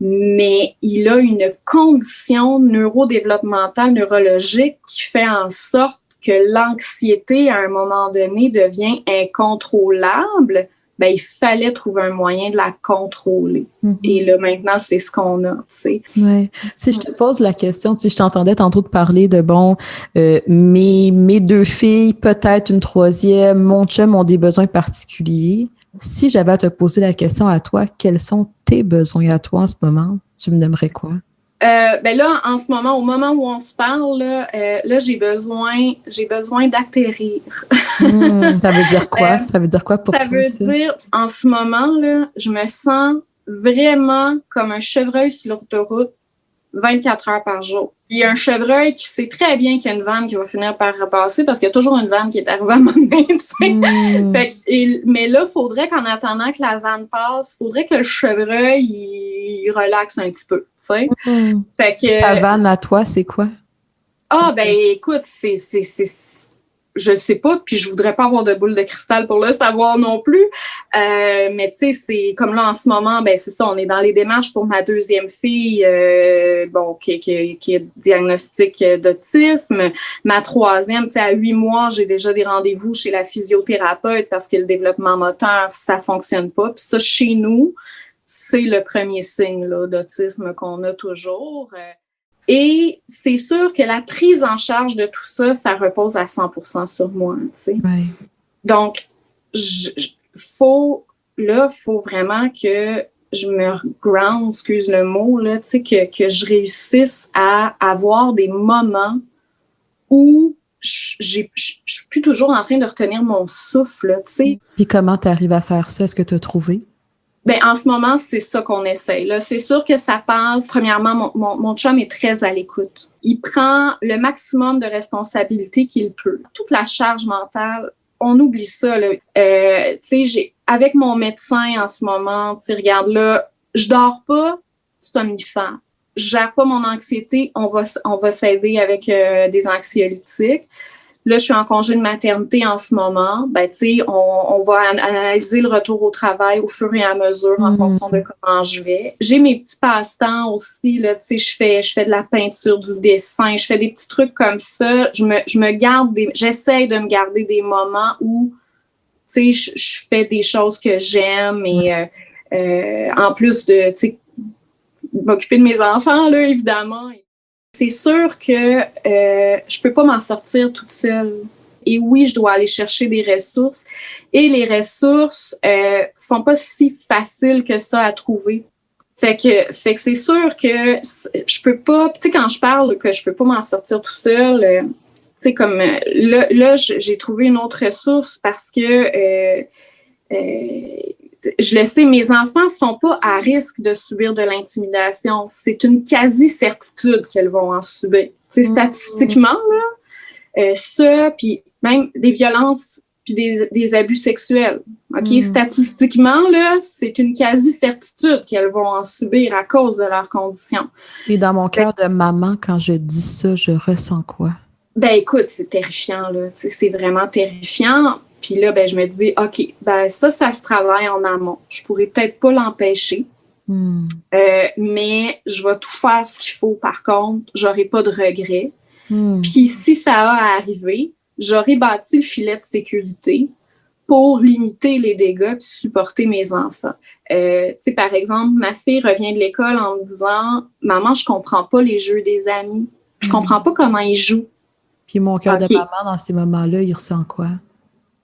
Mais il a une condition neurodéveloppementale, neurologique qui fait en sorte que l'anxiété, à un moment donné, devient incontrôlable. Ben, il fallait trouver un moyen de la contrôler. Et là, maintenant, c'est ce qu'on a, tu sais. Ouais. Si je te pose la question, tu sais, je t'entendais tantôt te parler de, mes 2 filles, peut-être une 3e, mon chum ont des besoins particuliers. Si j'avais à te poser la question à toi, quels sont tes besoins à toi en ce moment? Tu me nommerais quoi? Ben là, en ce moment, au moment où on se parle, là j'ai besoin d'atterrir. Ça veut dire quoi? Ça veut dire quoi pour toi? Ça veut dire, en ce moment, là, je me sens vraiment comme un chevreuil sur l'autoroute 24 heures par jour. Il y a un chevreuil qui sait très bien qu'il y a une vanne qui va finir par repasser parce qu'il y a toujours une vanne qui est arrivée à un moment donné, tu sais. Mais là, il faudrait qu'en attendant que la vanne passe, il faudrait que le chevreuil, il relaxe un petit peu, tu sais. Fait que, ta vanne à toi, c'est quoi? Ah, ben écoute, je sais pas, puis je voudrais pas avoir de boule de cristal pour le savoir non plus. Mais tu sais, c'est comme là en ce moment, ben c'est ça, on est dans les démarches pour ma deuxième fille, qui est diagnostic d'autisme. Ma troisième, tu sais, à 8 mois, j'ai déjà des rendez-vous chez la physiothérapeute parce que le développement moteur, ça fonctionne pas. Puis ça, chez nous, c'est le premier signe là, d'autisme qu'on a toujours. Et c'est sûr que la prise en charge de tout ça, ça repose à 100% sur moi, tu sais. Ouais. Donc, faut vraiment que je me ground, excuse le mot, là, tu sais, que je réussisse à avoir des moments où je suis plus toujours en train de retenir mon souffle, tu sais. Puis comment tu arrives à faire ça? Est-ce que tu as trouvé? Ben, en ce moment, c'est ça qu'on essaye. Là. C'est sûr que ça passe. Premièrement, mon chum est très à l'écoute. Il prend le maximum de responsabilités qu'il peut. Toute la charge mentale, on oublie ça. Là. Tu sais, avec mon médecin en ce moment, tu sais, regarde là, je dors pas, somnifère. Je gère pas mon anxiété, on va s'aider avec des anxiolytiques. Là, je suis en congé de maternité en ce moment. Ben, tu sais, on va analyser le retour au travail au fur et à mesure en fonction de comment je vais. J'ai mes petits passe-temps aussi, là. Tu sais, je fais de la peinture, du dessin, je fais des petits trucs comme ça. J'essaie de me garder des moments où, tu sais, je fais des choses que j'aime et en plus de, tu sais, m'occuper de mes enfants, là, évidemment. C'est sûr que je peux pas m'en sortir toute seule. Et oui, je dois aller chercher des ressources. Et les ressources sont pas si faciles que ça à trouver. Fait que c'est sûr que je peux pas... Tu sais, quand je parle que je peux pas m'en sortir tout seul, tu sais, comme là, j'ai trouvé une autre ressource parce que... je le sais, mes enfants ne sont pas à risque de subir de l'intimidation. C'est une quasi-certitude qu'elles vont en subir. Tu sais, statistiquement, là, ça, puis même des violences, puis des abus sexuels. OK? Statistiquement, là, c'est une quasi-certitude qu'elles vont en subir à cause de leurs conditions. Et dans mon cœur de maman, quand je dis ça, je ressens quoi? Ben écoute, c'est terrifiant, là. Tu sais, c'est vraiment terrifiant. Puis là, ben, je me dis, OK, ben ça se travaille en amont. Je pourrais peut-être pas l'empêcher, mais je vais tout faire ce qu'il faut. Par contre, j'aurai pas de regrets. Puis si ça a arrivé, j'aurai bâti le filet de sécurité pour limiter les dégâts puis supporter mes enfants. Tu sais, par exemple, ma fille revient de l'école en me disant, « Maman, je comprends pas les jeux des amis. Je comprends pas comment ils jouent. » Puis mon cœur de maman, dans ces moments-là, il ressent quoi?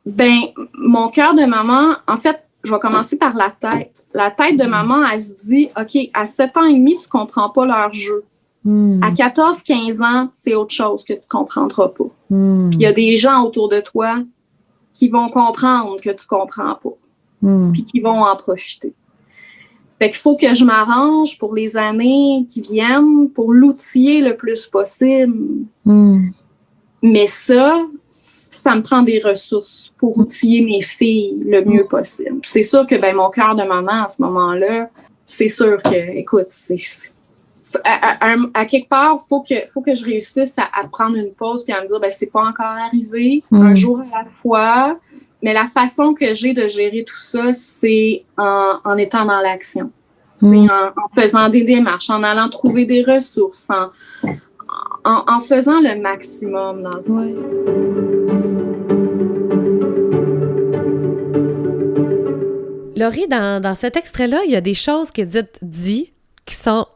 Ben, mon cœur de maman, en fait, je vais commencer par la tête. La tête de maman, elle se dit, OK, à 7 ans et demi, tu comprends pas leur jeu. À 14-15 ans, c'est autre chose que tu comprendras pas. Puis il y a des gens autour de toi qui vont comprendre que tu comprends pas. Puis qui vont en profiter. Fait qu'il faut que je m'arrange pour les années qui viennent pour l'outiller le plus possible. Mais ça me prend des ressources pour outiller mes filles le mieux possible. C'est sûr que ben mon cœur de maman à ce moment-là, c'est sûr que, écoute, à quelque part, faut que je réussisse à prendre une pause puis à me dire ben c'est pas encore arrivé, un jour à la fois. Mais la façon que j'ai de gérer tout ça, c'est en étant dans l'action. C'est en faisant des démarches, en allant trouver des ressources, en faisant le maximum dans le fond. Laurie, dans cet extrait-là, il y a des choses qu'Édith dit qui sont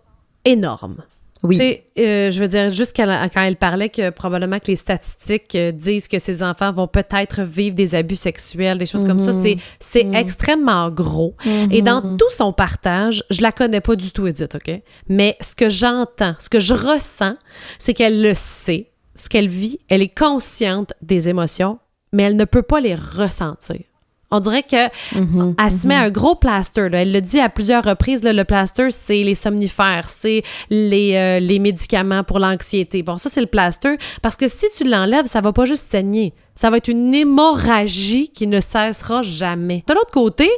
énormes. Oui. Tu sais, je veux dire, juste quand elle parlait que probablement que les statistiques disent que ces enfants vont peut-être vivre des abus sexuels, des choses comme ça, c'est extrêmement gros. Et dans tout son partage, je la connais pas du tout, Édith, OK? Mais ce que j'entends, ce que je ressens, c'est qu'elle le sait, ce qu'elle vit, elle est consciente des émotions, mais elle ne peut pas les ressentir. On dirait que elle se met un gros plaster. Là. Elle le dit à plusieurs reprises, là, le plaster, c'est les somnifères, c'est les médicaments pour l'anxiété. Bon, ça, c'est le plaster. Parce que si tu l'enlèves, ça va pas juste saigner. Ça va être une hémorragie qui ne cessera jamais. De l'autre côté,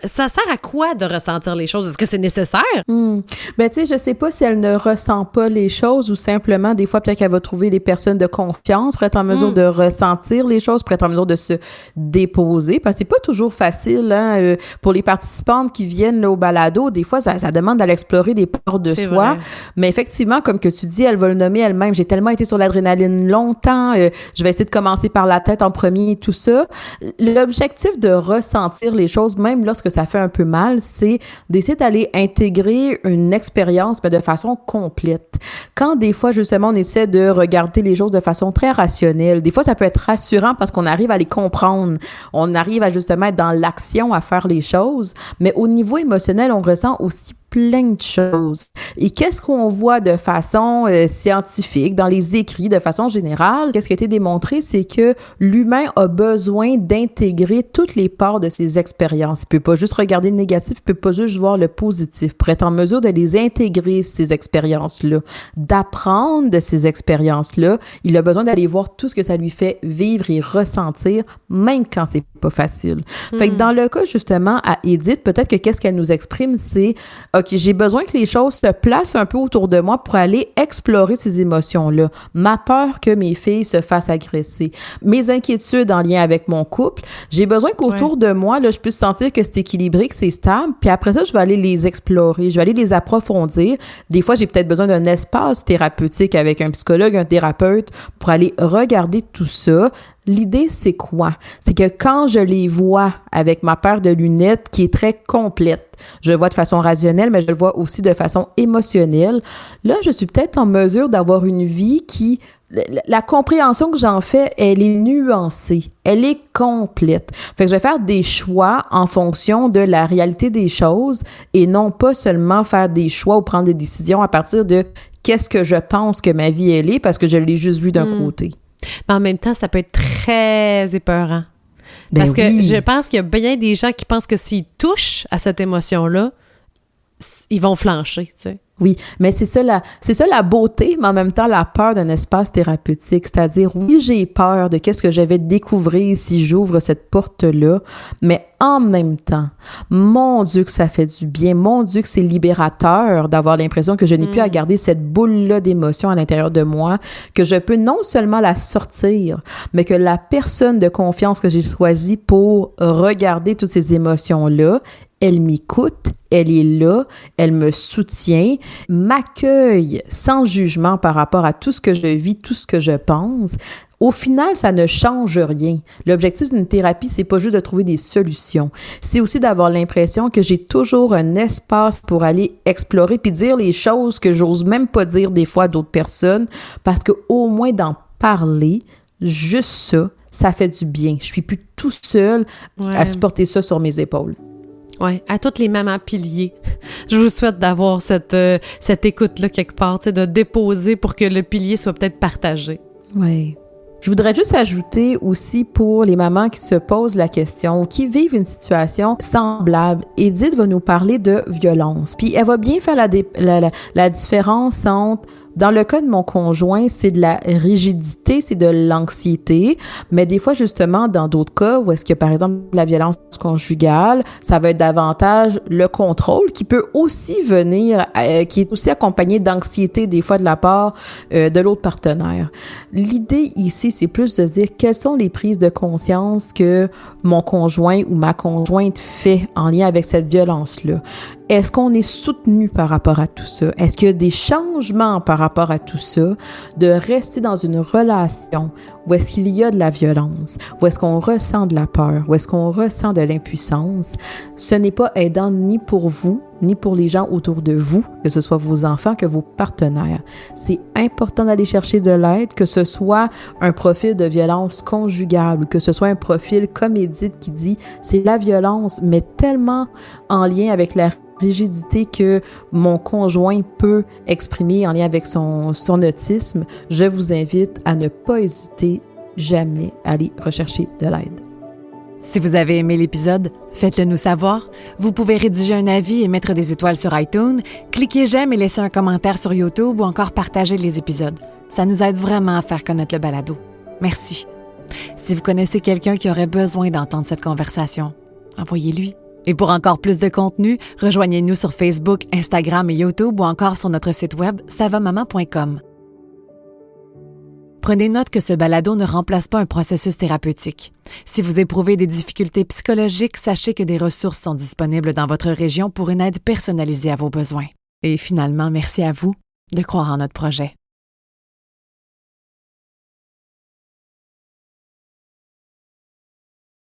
ça sert à quoi de ressentir les choses? Est-ce que c'est nécessaire? Ben, tu sais, je sais pas si elle ne ressent pas les choses ou simplement, des fois, peut-être qu'elle va trouver des personnes de confiance pour être en mesure de ressentir les choses, pour être en mesure de se déposer. Parce que c'est pas toujours facile, hein, pour les participantes qui viennent là, au balado. Des fois, ça demande d'aller explorer des parts de C'est soi. vrai. Mais effectivement, comme que tu dis, elle va le nommer elle-même. J'ai tellement été sur l'adrénaline longtemps. Je vais essayer de commencer par la tête en premier et tout ça. L'objectif de ressentir les choses, même lorsque ça fait un peu mal, c'est d'essayer d'aller intégrer une expérience, mais de façon complète. Quand des fois, justement, on essaie de regarder les choses de façon très rationnelle, des fois, ça peut être rassurant parce qu'on arrive à les comprendre. On arrive à justement être dans l'action, à faire les choses. Mais au niveau émotionnel, on ressent aussi plein de choses. Et qu'est-ce qu'on voit de façon scientifique, dans les écrits, de façon générale? Qu'est-ce qui a été démontré? C'est que l'humain a besoin d'intégrer toutes les parts de ses expériences. Il peut pas juste regarder le négatif, il peut pas juste voir le positif. Pour être en mesure de les intégrer, ces expériences-là, d'apprendre de ces expériences-là, il a besoin d'aller voir tout ce que ça lui fait vivre et ressentir, même quand c'est pas facile. Fait que dans le cas, justement, à Édith, peut-être que qu'est-ce qu'elle nous exprime, c'est OK, j'ai besoin que les choses se placent un peu autour de moi pour aller explorer ces émotions-là. Ma peur que mes filles se fassent agresser, mes inquiétudes en lien avec mon couple, j'ai besoin qu'autour de moi, là, je puisse sentir que c'est équilibré, que c'est stable, puis après ça, je vais aller les explorer, je vais aller les approfondir. Des fois, j'ai peut-être besoin d'un espace thérapeutique avec un psychologue, un thérapeute pour aller regarder tout ça. L'idée, c'est quoi? C'est que quand je les vois avec ma paire de lunettes qui est très complète, je le vois de façon rationnelle, mais je le vois aussi de façon émotionnelle, là, je suis peut-être en mesure d'avoir une vie qui... La compréhension que j'en fais, elle est nuancée, elle est complète. Fait que je vais faire des choix en fonction de la réalité des choses et non pas seulement faire des choix ou prendre des décisions à partir de qu'est-ce que je pense que ma vie, elle est, parce que je l'ai juste vu d'un côté. Mais en même temps, ça peut être très épeurant. Ben Parce que oui. je pense qu'il y a bien des gens qui pensent que s'ils touchent à cette émotion-là, ils vont flancher, tu sais. Oui, mais c'est ça la beauté, mais en même temps la peur d'un espace thérapeutique. C'est-à-dire, oui, j'ai peur de qu'est-ce que je vais découvrir si j'ouvre cette porte-là, mais en même temps, mon Dieu que ça fait du bien, mon Dieu que c'est libérateur d'avoir l'impression que je n'ai plus à garder cette boule-là d'émotions à l'intérieur de moi, que je peux non seulement la sortir, mais que la personne de confiance que j'ai choisie pour regarder toutes ces émotions-là, elle m'écoute, elle est là, elle me soutient, m'accueille sans jugement par rapport à tout ce que je vis, tout ce que je pense. Au final, ça ne change rien. L'objectif d'une thérapie, c'est pas juste de trouver des solutions. C'est aussi d'avoir l'impression que j'ai toujours un espace pour aller explorer puis dire les choses que j'ose même pas dire des fois à d'autres personnes parce que au moins d'en parler, juste ça fait du bien. Je suis plus tout seul à supporter ça sur mes épaules. Oui, à toutes les mamans piliers, je vous souhaite d'avoir cette écoute-là quelque part, tu sais, de déposer pour que le pilier soit peut-être partagé. Oui. Je voudrais juste ajouter aussi pour les mamans qui se posent la question, qui vivent une situation semblable. Édith va nous parler de violence. Puis elle va bien faire la différence entre... Dans le cas de mon conjoint, c'est de la rigidité, c'est de l'anxiété, mais des fois, justement, dans d'autres cas, où est-ce que, par exemple, la violence conjugale, ça va être davantage le contrôle qui peut aussi venir, qui est aussi accompagné d'anxiété, des fois, de la part de l'autre partenaire. L'idée ici, c'est plus de dire quelles sont les prises de conscience que mon conjoint ou ma conjointe fait en lien avec cette violence-là. Est-ce qu'on est soutenu par rapport à tout ça? Est-ce qu'il y a des changements par rapport à tout ça? De rester dans une relation où est-ce qu'il y a de la violence? Où est-ce qu'on ressent de la peur? Où est-ce qu'on ressent de l'impuissance? Ce n'est pas aidant ni pour vous, ni pour les gens autour de vous, que ce soit vos enfants, que vos partenaires. C'est important d'aller chercher de l'aide, que ce soit un profil de violence conjugale, que ce soit un profil comme Édith qui dit c'est la violence, mais tellement en lien avec la rigidité que mon conjoint peut exprimer en lien avec son autisme, je vous invite à ne pas hésiter jamais à aller rechercher de l'aide. Si vous avez aimé l'épisode, faites-le nous savoir. Vous pouvez rédiger un avis et mettre des étoiles sur iTunes, cliquer j'aime et laisser un commentaire sur YouTube ou encore partager les épisodes. Ça nous aide vraiment à faire connaître le balado. Merci. Si vous connaissez quelqu'un qui aurait besoin d'entendre cette conversation, envoyez-lui. Et pour encore plus de contenu, rejoignez-nous sur Facebook, Instagram et YouTube ou encore sur notre site web savamaman.com. Prenez note que ce balado ne remplace pas un processus thérapeutique. Si vous éprouvez des difficultés psychologiques, sachez que des ressources sont disponibles dans votre région pour une aide personnalisée à vos besoins. Et finalement, merci à vous de croire en notre projet.